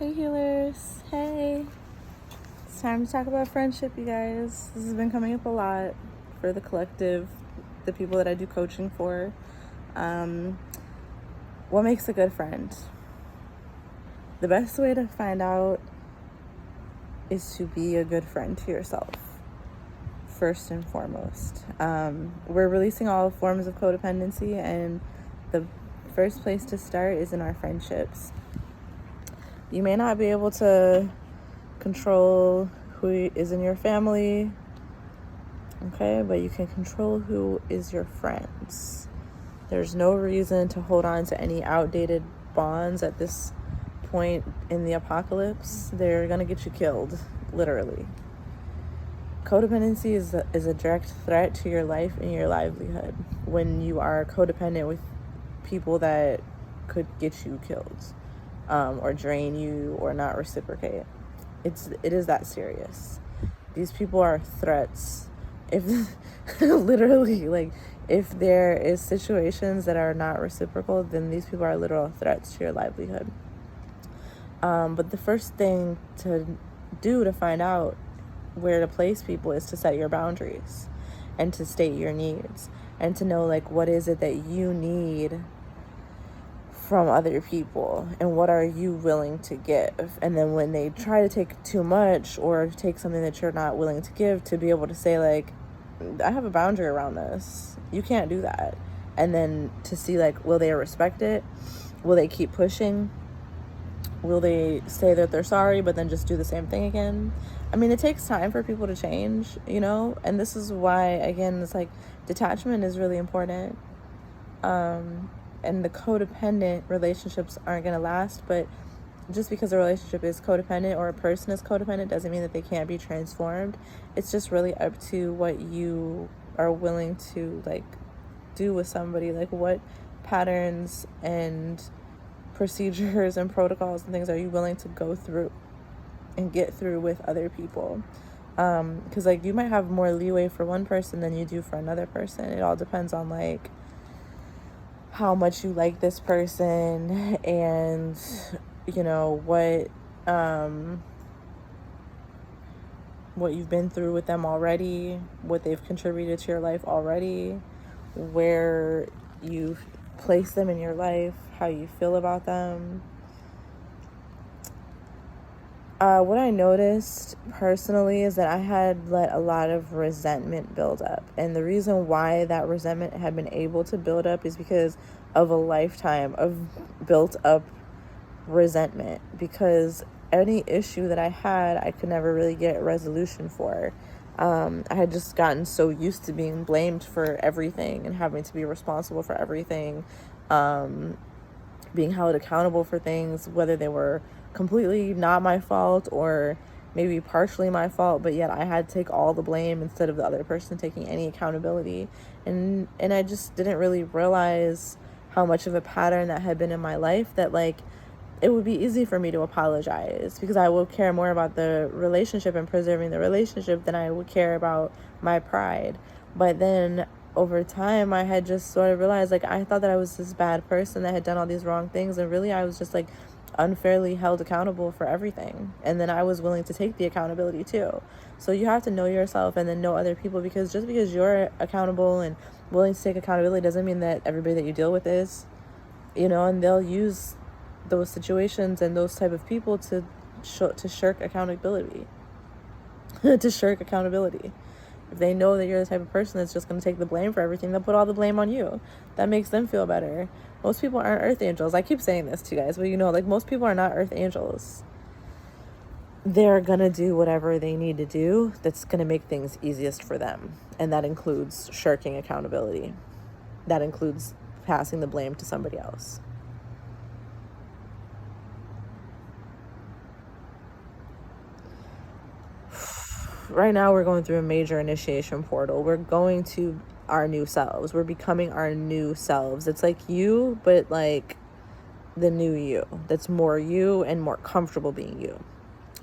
Hey healers, hey. It's time to talk about friendship, you guys. This has been coming up a lot for the collective, the people that I do coaching for. What makes a good friend? The best way to find out is to be a good friend to yourself, first and foremost. We're releasing all forms of codependency, and the first place to start is in our friendships. You may not be able to control who is in your family, okay, but you can control who is your friends. There's no reason to hold on to any outdated bonds at this point in the apocalypse. They're gonna get you killed, literally. Codependency is a direct threat to your life and your livelihood when you are codependent with people that could get you killed, or drain you or not reciprocate. It is that serious. These people are threats. If literally, like, if there is situations that are not reciprocal, then these people are literal threats to your livelihood. But the first thing to do to find out where to place people is to set your boundaries and to state your needs and to know, like, what is it that you need from other people and what are you willing to give. And then when they try to take too much or take something that you're not willing to give, to be able to say, like, I have a boundary around this, you can't do that. And then to see, like, will they respect it? Will they keep pushing? Will they say that they're sorry but then just do the same thing again? I mean, it takes time for people to change, you know, and this is why, again, it's like detachment is really important. And the codependent relationships aren't going to last, but just because a relationship is codependent or a person is codependent doesn't mean that they can't be transformed. It's just really up to what you are willing to, like, do with somebody, like what patterns and procedures and protocols and things are you willing to go through and get through with other people. Because, like, you might have more leeway for one person than you do for another person. It all depends on, like, how much you like this person and, you know, what you've been through with them already, what they've contributed to your life already, where you've placed them in your life, how you feel about them. What I noticed personally is that I had let a lot of resentment build up. And the reason why that resentment had been able to build up is because of a lifetime of built up resentment. Because any issue that I had, I could never really get a resolution for. I had just gotten so used to being blamed for everything and having to be responsible for everything. Being held accountable for things, whether they were completely not my fault or maybe partially my fault, but yet I had to take all the blame instead of the other person taking any accountability. And I just didn't really realize how much of a pattern that had been in my life, that, like, it would be easy for me to apologize because I will care more about the relationship and preserving the relationship than I would care about my pride. But then over time, I had just sort of realized, like, I thought that I was this bad person that had done all these wrong things, and really I was just, like, unfairly held accountable for everything. And then I was willing to take the accountability too. So you have to know yourself and then know other people, because just because you're accountable and willing to take accountability doesn't mean that everybody that you deal with is, you know, and they'll use those situations and those type of people to shirk accountability. To shirk accountability. If they know that you're the type of person that's just going to take the blame for everything, they'll put all the blame on you. That makes them feel better. Most people aren't earth angels. I keep saying this to you guys, but, you know, like, most people are not earth angels. They're going to do whatever they need to do that's going to make things easiest for them. And that includes shirking accountability. That includes passing the blame to somebody else. Right now we're going through a major initiation portal. We're going to our new selves. We're becoming our new selves. It's like you, but like the new you. That's more you and more comfortable being you.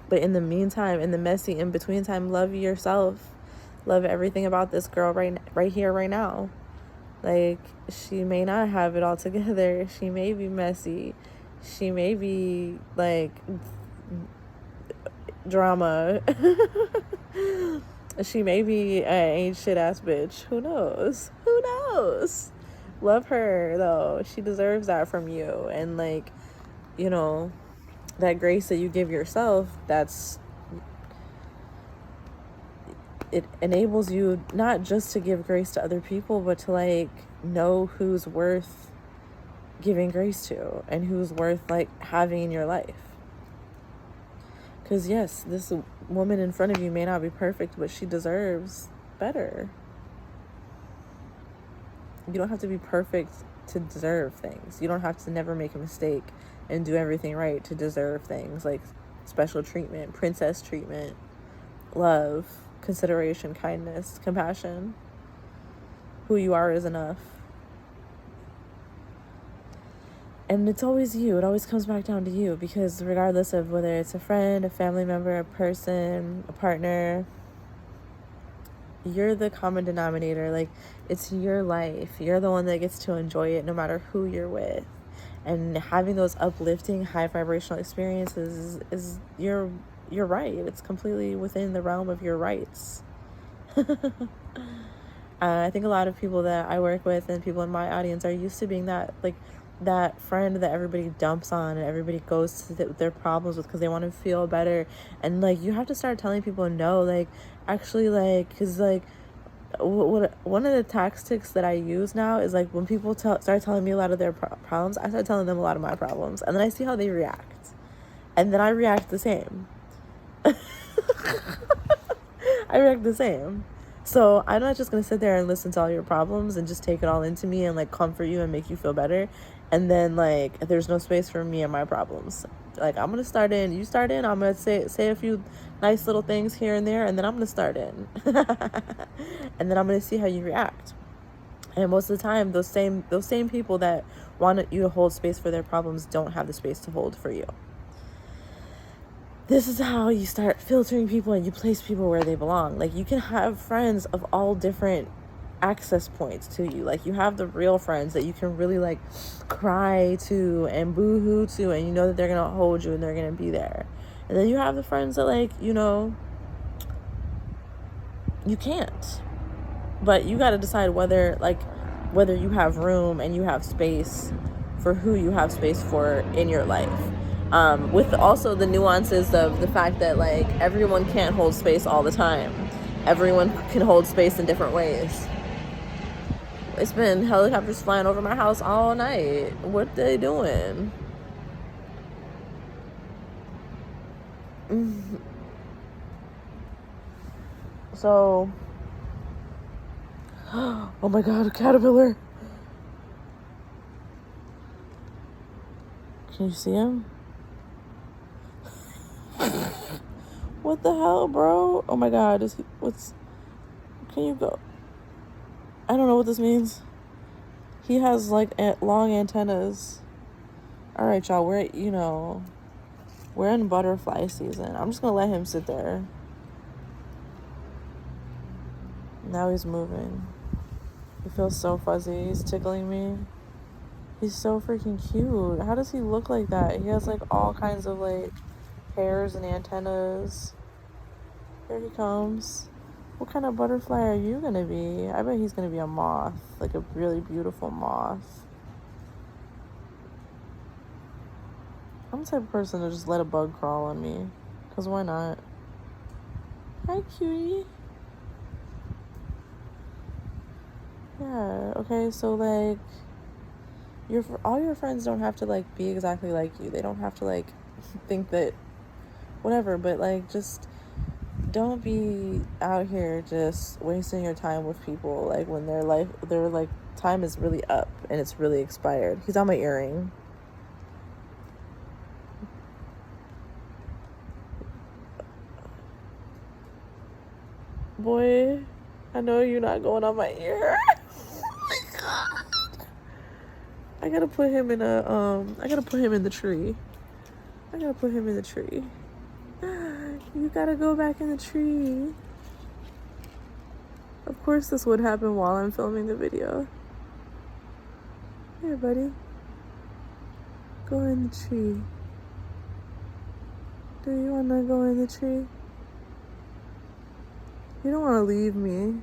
But in the meantime, in the messy in-between time, love yourself. Love everything about this girl right here, right now. Like, she may not have it all together. She may be messy. She may be, like, drama. She may be an ain't shit ass bitch. Who knows? Who knows? Love her though. She deserves that from you. And like, you know, that grace that you give yourself, it enables you not just to give grace to other people, but to like know who's worth giving grace to and who's worth like having in your life. Because yes, this woman in front of you may not be perfect, but she deserves better. You don't have to be perfect to deserve things. You don't have to never make a mistake and do everything right to deserve things like special treatment, princess treatment, love, consideration, kindness, compassion. Who you are is enough. And it's always you. It always comes back down to you, because regardless of whether it's a friend, a family member, a person, a partner, you're the common denominator. Like, it's your life. You're the one that gets to enjoy it no matter who you're with. And having those uplifting, high vibrational experiences is you're right. It's completely within the realm of your rights. I think a lot of people that I work with and people in my audience are used to being that friend that everybody dumps on and everybody goes to their problems with because they want to feel better. And like, you have to start telling people no, like, actually, like, because like what one of the tactics that I use now is like, when people start telling me a lot of their problems, I start telling them a lot of my problems, and then I see how they react, and then I react the same. I react the same. So I'm not just going to sit there and listen to all your problems and just take it all into me and like comfort you and make you feel better. And then like, there's no space for me and my problems. Like, I'm going to start in, you start in, I'm going to say a few nice little things here and there, and then I'm going to start in. And then I'm going to see how you react. And most of the time, those same people that want you to hold space for their problems don't have the space to hold for you. This is how you start filtering people and you place people where they belong. Like, you can have friends of all different access points to you. Like, you have the real friends that you can really like cry to and boo-hoo to, and you know that they're gonna hold you and they're gonna be there. And then you have the friends that, like, you know, you can't. But you got to decide whether you have room and you have space for who you have space for in your life. With also the nuances of the fact that like, everyone can't hold space all the time. Everyone can hold space in different ways. It's been helicopters flying over my house all night. What they doing? So, oh my God, a caterpillar. Can you see him? What the hell, bro? Oh my God, can you go? I don't know what this means. He has like long antennas. All right, y'all, we're in butterfly season. I'm just gonna let him sit there. Now he's moving. He feels so fuzzy. He's tickling me. He's so freaking cute. How does he look like that? He has like all kinds of like hairs and antennas. Here he comes. What kind of butterfly are you gonna be? I bet he's gonna be a moth, like a really beautiful moth. I'm the type of person to just let a bug crawl on me, because why not? Hi, cutie. Yeah, okay, so like, all your friends don't have to like be exactly like you. They don't have to like think that whatever, but like, just don't be out here just wasting your time with people like when their time is really up and it's really expired. He's on my earring. Boy, I know you're not going on my ear. Oh my God. I gotta put him in the tree. You gotta go back in the tree. Of course this would happen while I'm filming the video. Here, buddy. Go in the tree. Do you want to go in the tree? You don't want to leave me.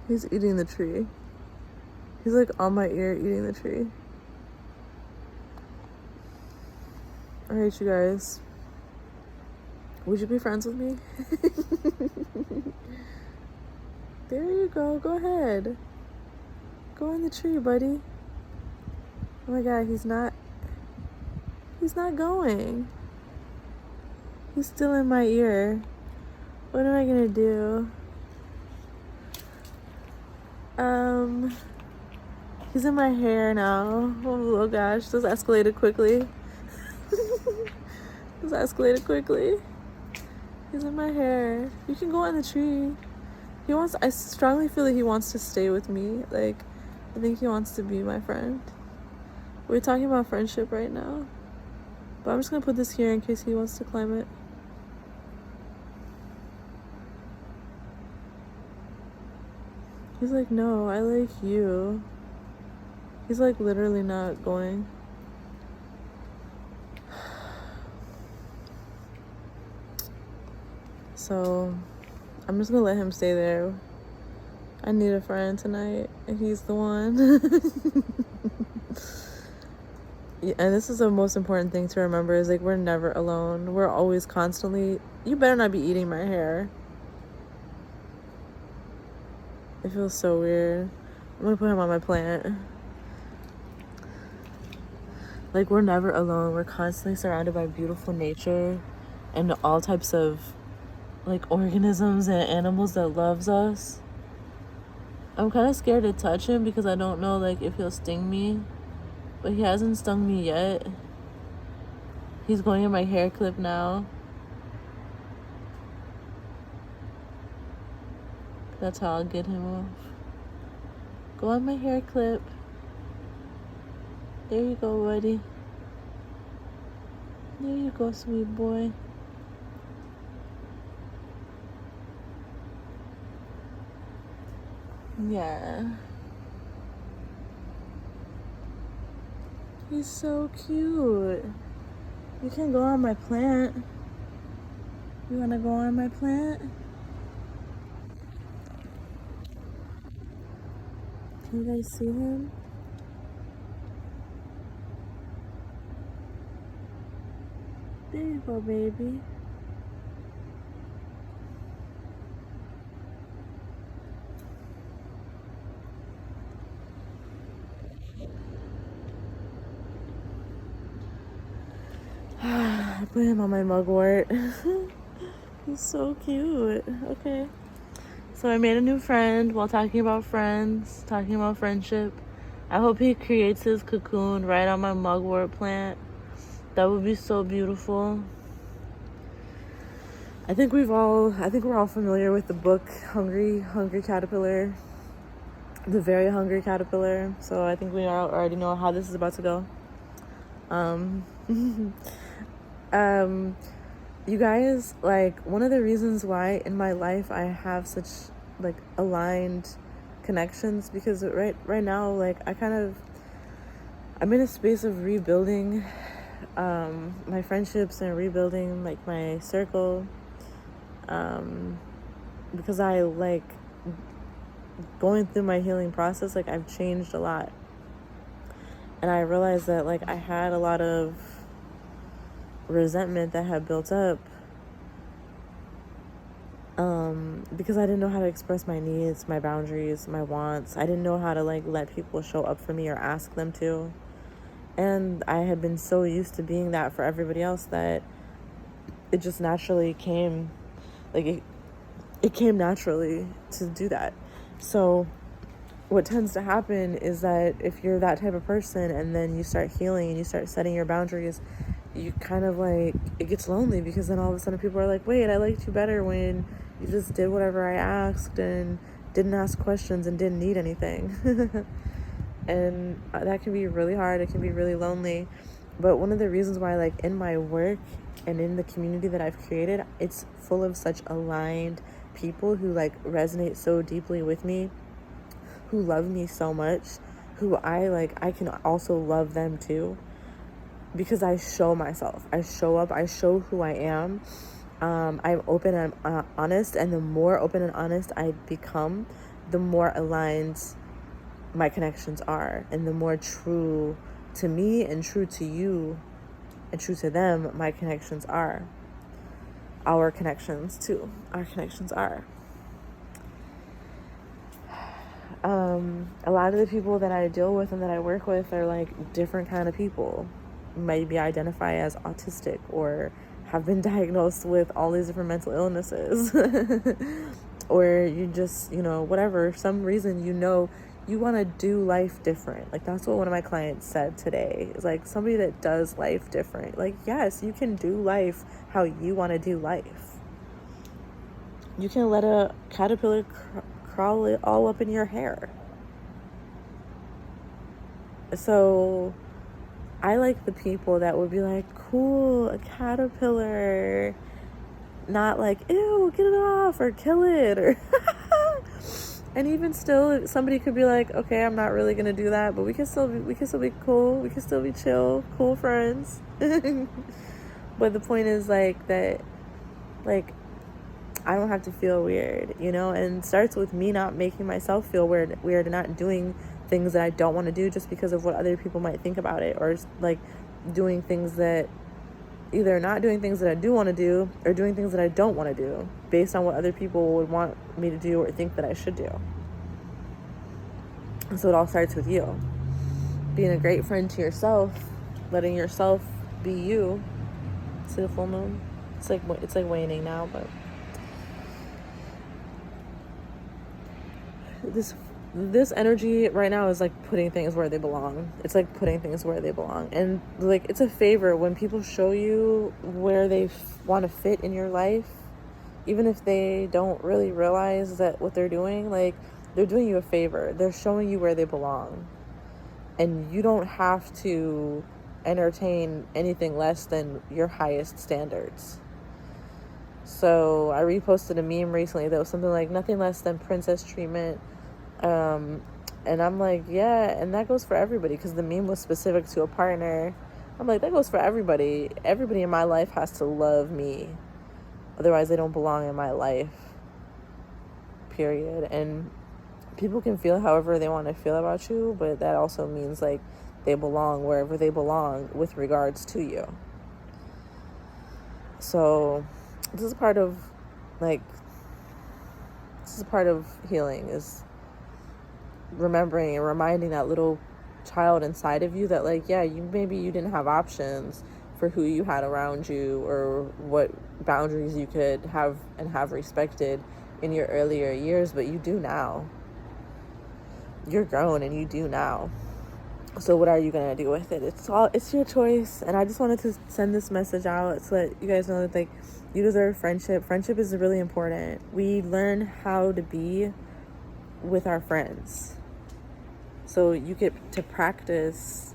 He's eating the tree. He's like on my ear eating the tree. Alright, you guys. Would you be friends with me? There you go. Go ahead. Go in the tree, buddy. Oh my god, he's not going. He's still in my ear. What am I gonna do? He's in my hair now. Oh gosh, this escalated quickly. He's in my hair. You can go in the tree. I strongly feel that he wants to stay with me. Like, I think he wants to be my friend. We're talking about friendship right now. But I'm just gonna put this here in case he wants to climb it. He's like, no, I like you. He's like literally not going. So I'm just gonna let him stay there. I need a friend tonight, and he's the one. Yeah, and this is the most important thing to remember is like we're never alone. We're always constantly. You better not be eating my hair. It feels so weird. I'm gonna put him on my plant. Like, we're never alone. We're constantly surrounded by beautiful nature and all types of like organisms and animals that loves us. I'm kind of scared to touch him because I don't know like if he'll sting me, but he hasn't stung me yet. He's going in my hair clip now. That's how I'll get him off. Go on my hair clip. There you go, buddy. There you go, sweet boy. Yeah. He's so cute. You can go on my plant. You wanna go on my plant? Can you guys see him? There you go, baby. I put him on my mugwort. He's so cute. Okay. So I made a new friend while talking about friends, talking about friendship. I hope he creates his cocoon right on my mugwort plant. That would be so beautiful. I think we're all familiar with the book Hungry Caterpillar. The Very Hungry Caterpillar. So I think we already know how this is about to go. You guys, like, one of the reasons why in my life I have such like aligned connections, because right now, like, I'm in a space of rebuilding my friendships and rebuilding like my circle, because I like going through my healing process. Like, I've changed a lot, and I realized that like I had a lot of resentment that had built up because I didn't know how to express my needs, my boundaries, my wants. I didn't know how to like let people show up for me or ask them to. And I had been so used to being that for everybody else that it just naturally came, like it came naturally to do that. So what tends to happen is that if you're that type of person and then you start healing and you start setting your boundaries, you kind of like, it gets lonely, because then all of a sudden people are like, wait, I liked you better when you just did whatever I asked and didn't ask questions and didn't need anything. And that can be really hard. It can be really lonely. But one of the reasons why, like, in my work and in the community that I've created, it's full of such aligned people who like resonate so deeply with me, who love me so much, who I can also love them too, because I show myself, I show up, I show who I am. I'm open and I'm honest, and the more open and honest I become, the more aligned my connections are, and the more true to me and true to you and true to them my connections are. Our connections too. Our connections are. A lot of the people that I deal with and that I work with are like different kind of people. Maybe identify as autistic or have been diagnosed with all these different mental illnesses. Or you just, whatever, some reason, you want to do life different. Like, that's what one of my clients said today. It's like, somebody that does life different. Like, yes, you can do life how you want to do life. You can let a caterpillar crawl it all up in your hair. So I like the people that would be like, cool, a caterpillar. Not like, ew, get it off or kill it. Or and even still, somebody could be like, okay, I'm not really gonna do that, but we can still be cool. We can still be chill, cool friends. But the point is like that, like, I don't have to feel weird, and it starts with me not making myself feel weird and not doing things that I don't want to do just because of what other people might think about it, or like doing things that either not doing things that I do want to do or doing things that I don't want to do based on what other people would want me to do or think that I should do. So it all starts with you. Being a great friend to yourself, letting yourself be you. See the full moon? It's like waning now, but this energy right now is like putting things where they belong. It's like putting things where they belong. And like, it's a favor when people show you where they want to fit in your life, even if they don't really realize that what they're doing, like, they're doing you a favor. They're showing you where they belong. And you don't have to entertain anything less than your highest standards. So I reposted a meme recently that was something like, nothing less than princess treatment. And I'm like, yeah, and that goes for everybody, because the meme was specific to a partner. I'm like, that goes for everybody. Everybody in my life has to love me. Otherwise, they don't belong in my life. Period. And people can feel however they want to feel about you, but that also means like they belong wherever they belong with regards to you. So this is part of healing, is remembering and reminding that little child inside of you that, like, yeah, you didn't have options for who you had around you or what boundaries you could have and have respected in your earlier years, but you do now. You're grown and you do now. So what are you gonna do with it? It's your choice. And I just wanted to send this message out so that you guys know that, like, you deserve friendship. Friendship is really important. We learn how to be with our friends. So you get to practice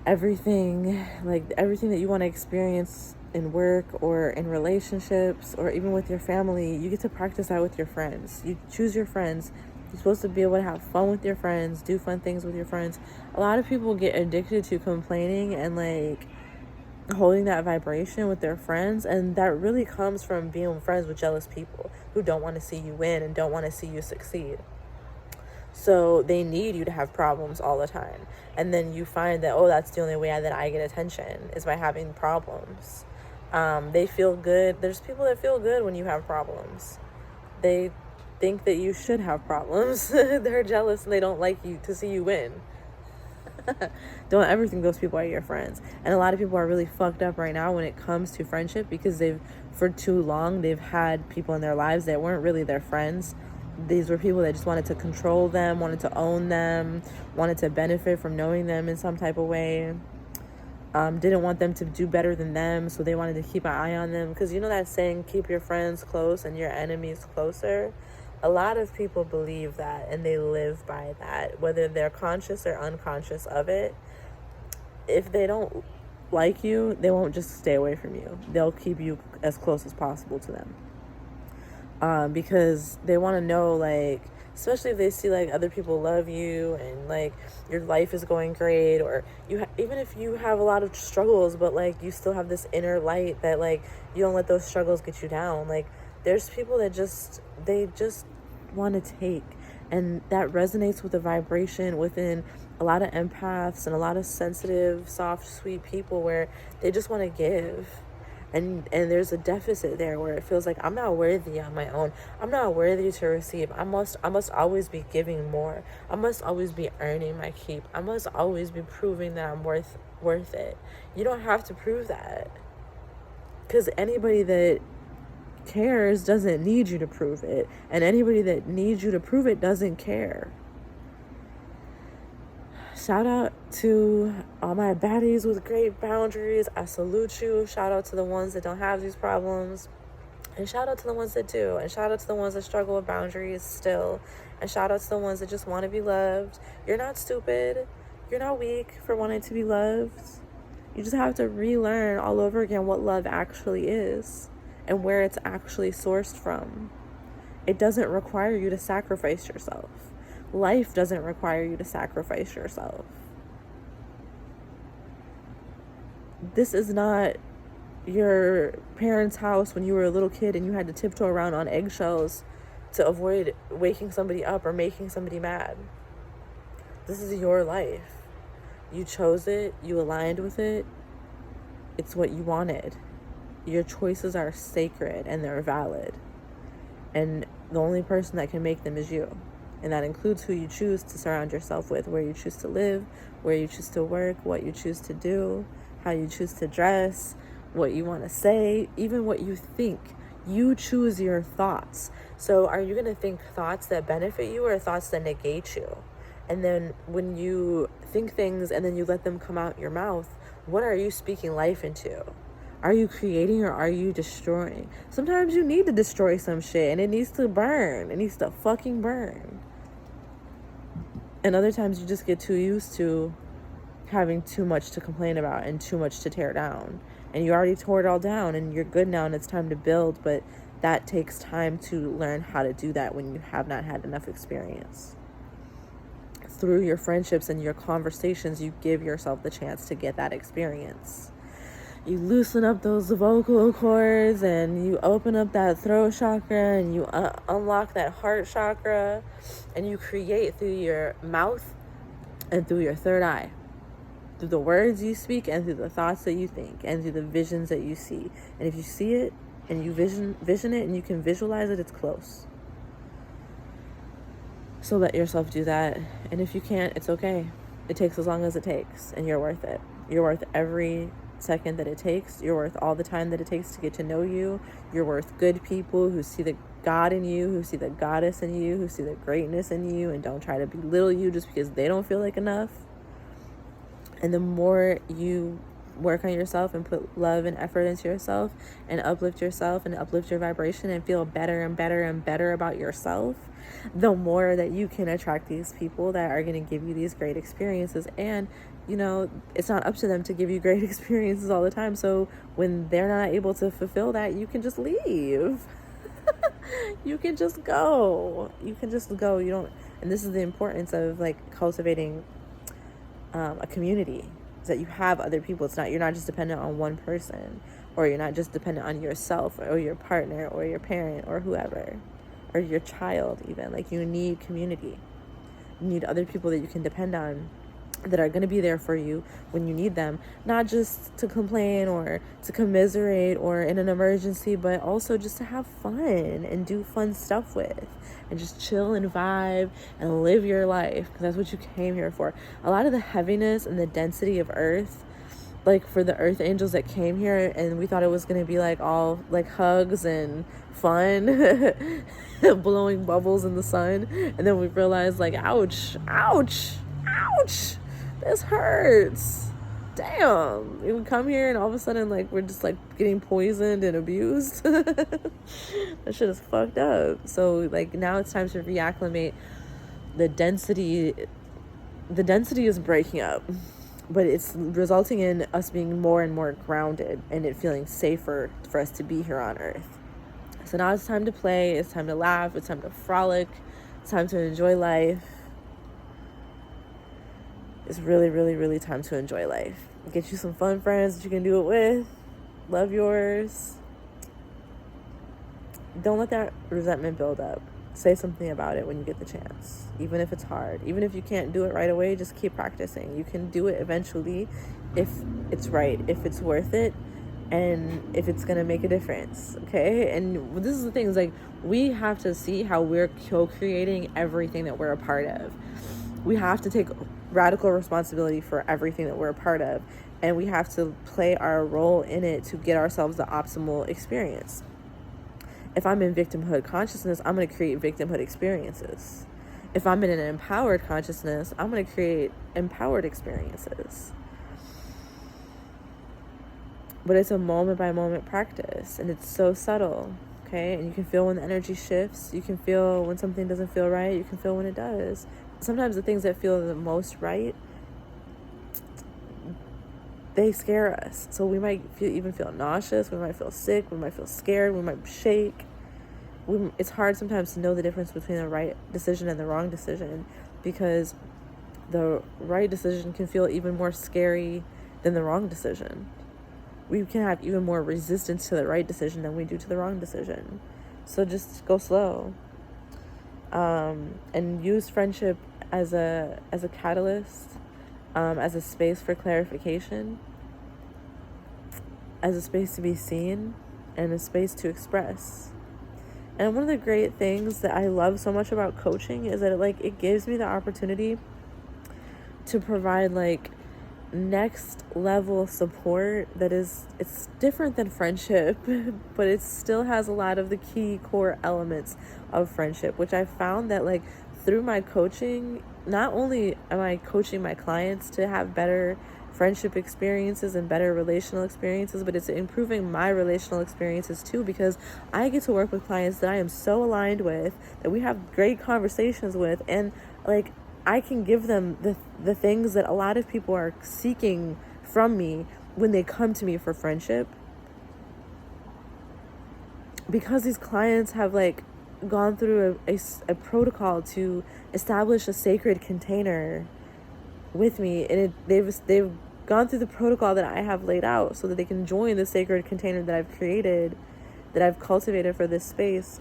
everything that you want to experience in work or in relationships or even with your family. You get to practice that with your friends. You choose your friends. You're supposed to be able to have fun with your friends, do fun things with your friends. A lot of people get addicted to complaining and like holding that vibration with their friends, and that really comes from being friends with jealous people who don't want to see you win and don't want to see you succeed. So they need you to have problems all the time. And then you find that, that's the only way that I get attention is by having problems. They feel good. There's people that feel good when you have problems. They think that you should have problems. They're jealous and they don't like you to see you win. Don't ever think those people are your friends. And a lot of people are really fucked up right now when it comes to friendship, because for too long they've had people in their lives that weren't really their friends. These were people that just wanted to control them, wanted to own them, wanted to benefit from knowing them in some type of way. Didn't want them to do better than them, so they wanted to keep an eye on them. Because you know that saying, keep your friends close and your enemies closer? A lot of people believe that, and they live by that, whether they're conscious or unconscious of it. If they don't like you, they won't just stay away from you. They'll keep you as close as possible to them. Because they want to know, like, especially if they see like other people love you and like your life is going great, or even if you have a lot of struggles, but like you still have this inner light that like you don't let those struggles get you down. Like there's people that they just want to take, and that resonates with the vibration within a lot of empaths and a lot of sensitive, soft, sweet people, where they just want to give. And there's a deficit there where it feels like I'm not worthy on my own. I'm not worthy to receive. I must always be giving more. I must always be earning my keep. I must always be proving that I'm worth it. You don't have to prove that, because anybody that cares doesn't need you to prove it, and anybody that needs you to prove it doesn't care. Shout out to all my baddies with great boundaries. I salute you. Shout out to the ones that don't have these problems. And shout out to the ones that do. And shout out to the ones that struggle with boundaries still. And shout out to the ones that just want to be loved. You're not stupid. You're not weak for wanting to be loved. You just have to relearn all over again what love actually is and where it's actually sourced from. It doesn't require you to sacrifice yourself. Life doesn't require you to sacrifice yourself. This is not your parents' house when you were a little kid and you had to tiptoe around on eggshells to avoid waking somebody up or making somebody mad. This is your life. You chose it. You aligned with it. It's what you wanted. Your choices are sacred and they're valid. And the only person that can make them is you. And that includes who you choose to surround yourself with, where you choose to live, where you choose to work, what you choose to do, how you choose to dress, what you want to say, even what you think. You choose your thoughts. So are you going to think thoughts that benefit you or thoughts that negate you? And then when you think things and then you let them come out your mouth, what are you speaking life into? Are you creating or are you destroying? Sometimes you need to destroy some shit and it needs to burn. It needs to fucking burn. And other times you just get too used to having too much to complain about and too much to tear down. And you already tore it all down and you're good now and it's time to build. But that takes time to learn how to do that when you have not had enough experience. Through your friendships and your conversations, you give yourself the chance to get that experience. You loosen up those vocal cords and you open up that throat chakra and you unlock that heart chakra, and you create through your mouth and through your third eye, through the words you speak and through the thoughts that you think and through the visions that you see. And if you see it and you vision it and you can visualize it, it's close. So let yourself do that. And if you can't, it's okay. It takes as long as it takes, and you're worth it. You're worth every second that it takes. You're worth all the time that it takes to get to know you. You're worth good people who see the God in you, who see the goddess in you, who see the greatness in you, and don't try to belittle you just because they don't feel like enough. And the more you work on yourself and put love and effort into yourself and uplift yourself and uplift your vibration and feel better and better and better about yourself, the more that you can attract these people that are going to give you these great experiences. And you know, it's not up to them to give you great experiences all the time. So when they're not able to fulfill that, you can just leave. You can just go. You don't. And this is the importance of like cultivating a community, is that you have other people. You're not just dependent on one person, or you're not just dependent on yourself or your partner or your parent or whoever, or your child even. Like, you need community. You need other people that you can depend on, that are going to be there for you when you need them, not just to complain or to commiserate or in an emergency, but also just to have fun and do fun stuff with, and just chill and vibe and live your life, because that's what you came here for. A lot of the heaviness and the density of earth, like for the earth angels that came here, and we thought it was going to be like all like hugs and fun, blowing bubbles in the sun, and then we realized like, ouch, this hurts. Damn. We come here and all of a sudden like we're just like getting poisoned and abused. That shit is fucked up. So like now it's time to reacclimate. The density is breaking up, but it's resulting in us being more and more grounded and it feeling safer for us to be here on earth. So now it's time to play, it's time to laugh, it's time to frolic, It's time to enjoy life. It's really, really, really time to enjoy life. Get you some fun friends that you can do it with. Love yours. Don't let that resentment build up. Say something about it when you get the chance, even if it's hard. Even if you can't do it right away, just keep practicing. You can do it eventually if it's right, if it's worth it, and if it's going to make a difference, okay? And this is the thing, is like, we have to see how we're co-creating everything that we're a part of. We have to take radical responsibility for everything that we're a part of, and we have to play our role in it to get ourselves the optimal experience. If I'm in victimhood consciousness, I'm going to create victimhood experiences. If I'm in an empowered consciousness, I'm going to create empowered experiences. But it's a moment by moment practice, and it's so subtle, okay? And you can feel when the energy shifts. You can feel when something doesn't feel right. You can feel when it does. Sometimes the things that feel the most right, they scare us. So we might even feel nauseous. We might feel sick. We might feel scared. We might shake. It's hard sometimes to know the difference between the right decision and the wrong decision, because the right decision can feel even more scary than the wrong decision. We can have even more resistance to the right decision than we do to the wrong decision. So just go slow, and use friendship as a catalyst, as a space for clarification, as a space to be seen, and a space to express. And one of the great things that I love so much about coaching is that it gives me the opportunity to provide next level support it's different than friendship, but it still has a lot of the key core elements of friendship, which I found that through my coaching, not only am I coaching my clients to have better friendship experiences and better relational experiences, but it's improving my relational experiences too, because I get to work with clients that I am so aligned with, that we have great conversations with, and I can give them the things that a lot of people are seeking from me when they come to me for friendship, because these clients have gone through a protocol to establish a sacred container with me, and they've gone through the protocol that I have laid out so that they can join the sacred container that I've created, that I've cultivated for this space.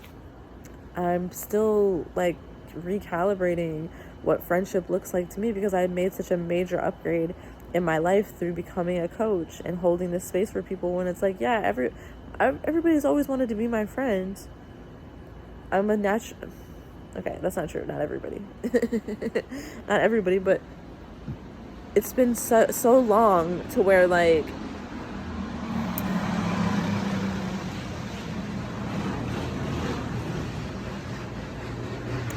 I'm still recalibrating what friendship looks like to me, because I made such a major upgrade in my life through becoming a coach and holding this space for people, when it's everybody's always wanted to be my friend. I'm a natural... Okay, that's not true. Not everybody. Not everybody, but it's been so long to where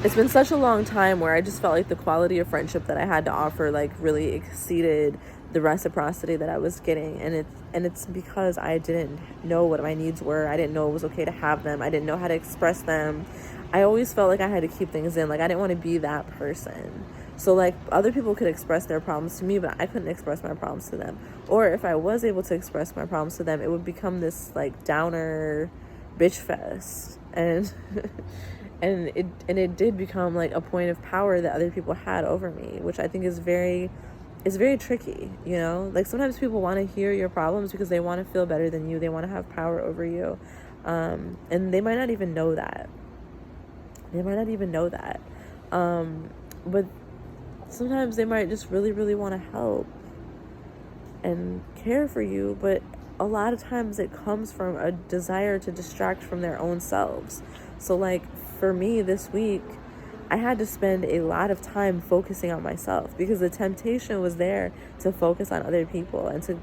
it's been such a long time where I just felt the quality of friendship that I had to offer really exceeded the reciprocity that I was getting, and it's because I didn't know what my needs were. I didn't know it was okay to have them. I didn't know how to express them. I always felt I had to keep things in. I didn't want to be that person. So other people could express their problems to me, but I couldn't express my problems to them. Or if I was able to express my problems to them, it would become this downer bitch fest, and and it did become a point of power that other people had over me, which I think is very tricky, sometimes people want to hear your problems because they want to feel better than you. They want to have power over you, and they might not even know that. But sometimes they might just really, really want to help and care for you, but a lot of times it comes from a desire to distract from their own selves. So for me this week, I had to spend a lot of time focusing on myself, because the temptation was there to focus on other people and to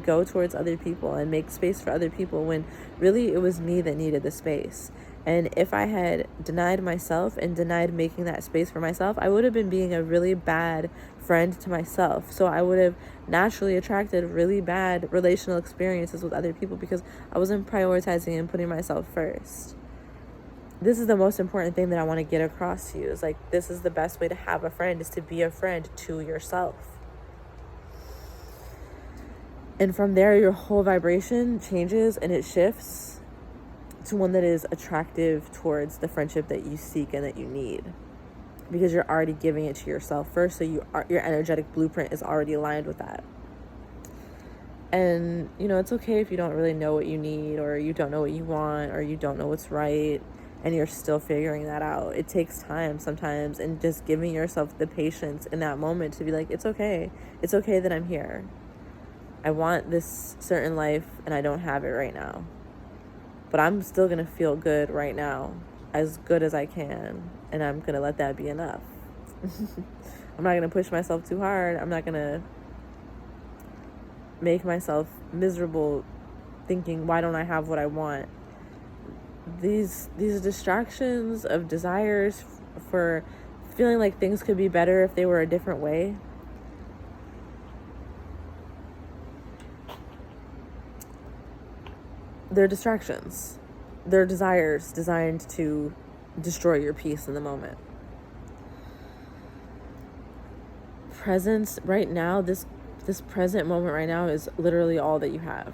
go towards other people and make space for other people, when really it was me that needed the space. And if I had denied myself and denied making that space for myself, I would have been being a really bad friend to myself. So I would have naturally attracted really bad relational experiences with other people, because I wasn't prioritizing and putting myself first. This is the most important thing that I want to get across to you, is this is the best way to have a friend, is to be a friend to yourself. And from there, your whole vibration changes and it shifts to one that is attractive towards the friendship that you seek and that you need. because you're already giving it to yourself first. So your energetic blueprint is already aligned with that. And, it's okay if you don't really know what you need, or you don't know what you want, or you don't know what's right, and you're still figuring that out. It takes time sometimes, and just giving yourself the patience in that moment to be like, it's okay. It's okay that I'm here. I want this certain life, and I don't have it right now. But I'm still going to feel good right now, as good as I can, and I'm going to let that be enough. I'm not going to push myself too hard. I'm not going to make myself miserable thinking, why don't I have what I want? These distractions of desires for feeling like things could be better if they were a different way, they're distractions. They're desires designed to destroy your peace in the moment. Presence right now, this present moment right now is literally all that you have.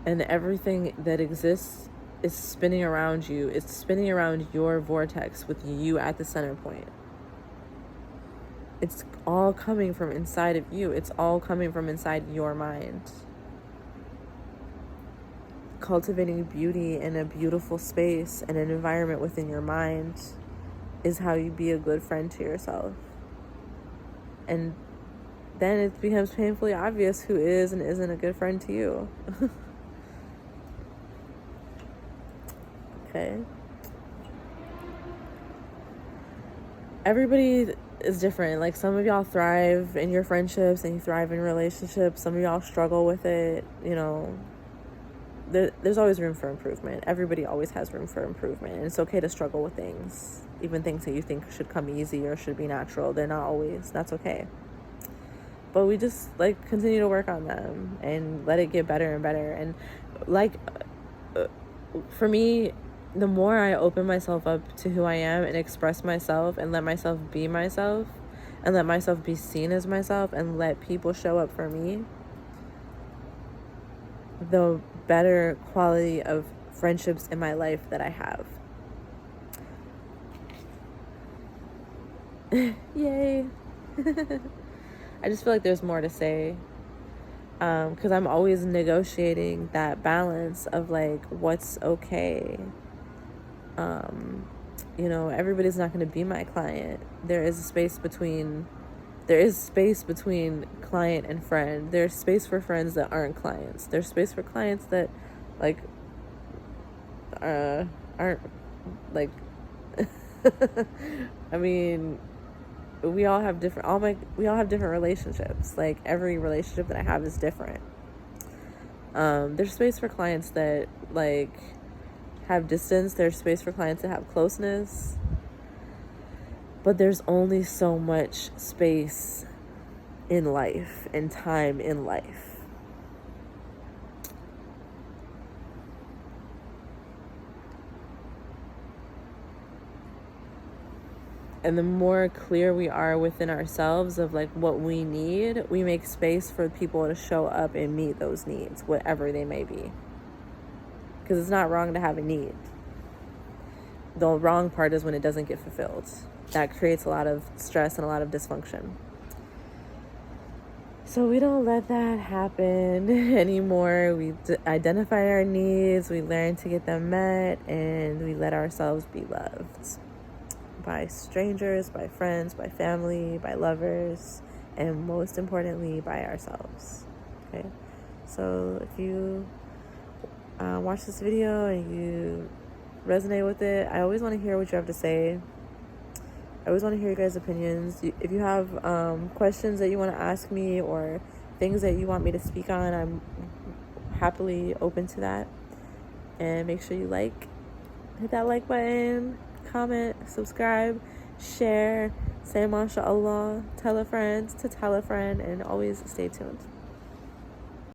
And everything that exists is spinning around you. It's spinning around your vortex with you at the center point. It's all coming from inside of you. It's all coming from inside your mind. Cultivating beauty in a beautiful space and an environment within your mind is how you be a good friend to yourself. And then it becomes painfully obvious who is and isn't a good friend to you. Okay. Everybody is different. Like, some of y'all thrive in your friendships and you thrive in relationships. Some of y'all struggle with it. There's always room for improvement. Everybody always has room for improvement. And it's okay to struggle with things. Even things that you think should come easy or should be natural. They're not always. That's okay. But we just, continue to work on them and let it get better and better. And, for me, the more I open myself up to who I am and express myself and let myself be myself and let myself be seen as myself and let people show up for me, the better quality of friendships in my life that I have. Yay. I just feel like there's more to say, because I'm always negotiating that balance of what's okay. Everybody's not going to be my client. There is space between client and friend. There's space for friends that aren't clients. There's space for clients that aren't I mean, we all have different relationships. Every relationship that I have is different. There's space for clients that have distance. There's space for clients that have closeness. But there's only so much space in life and time in life. And the more clear we are within ourselves of what we need, we make space for people to show up and meet those needs, whatever they may be. Because it's not wrong to have a need. The wrong part is when it doesn't get fulfilled. That creates a lot of stress and a lot of dysfunction. So we don't let that happen anymore. We identify our needs, we learn to get them met, and we let ourselves be loved. By strangers, by friends, by family, by lovers, and most importantly, by ourselves. Okay? So if you watch this video and you resonate with it, I always want to hear what you have to say. I always want to hear your guys' opinions. If you have questions that you want to ask me or things that you want me to speak on, I'm happily open to that. And make sure you hit that like button, comment, subscribe, share, say mashallah, tell a friend to tell a friend, and always stay tuned.